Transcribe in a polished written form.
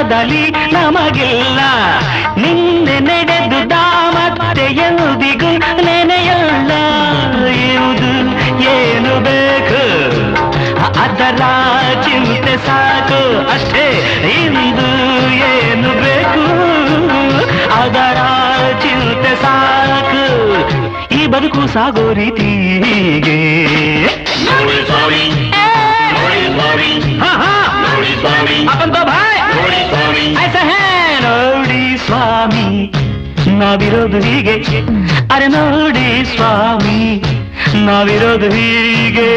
ಜೀವನದಲ್ಲಿ ನಮಗಿಲ್ಲ ನಿನ್ನೆ ನಡೆದುದ ಮತ್ತೆ ಎಂದಿಗೂ ನೆನೆಯಲ್ಲ ಇರುವುದು ಏನು ಬೇಕು ಅದರ ಚಿಂತೆ ಸಾಕು ಅಷ್ಟೇ ಇಂದು ಏನು ಬೇಕು ಅದರ ಚಿಂತೆ ಸಾಕು ಈ ಬದುಕು ಸಾಗೋ ರೀತಿಗೆ अपन तो भाई ऐसा है ನೋಡಿ ಸ್ವಾಮಿ ನಾವಿರೋದು ಹೀಗೆ ಅರೆ ನೋಡಿ ಸ್ವಾಮಿ ನಾವಿರೋದು ಹೀಗೆ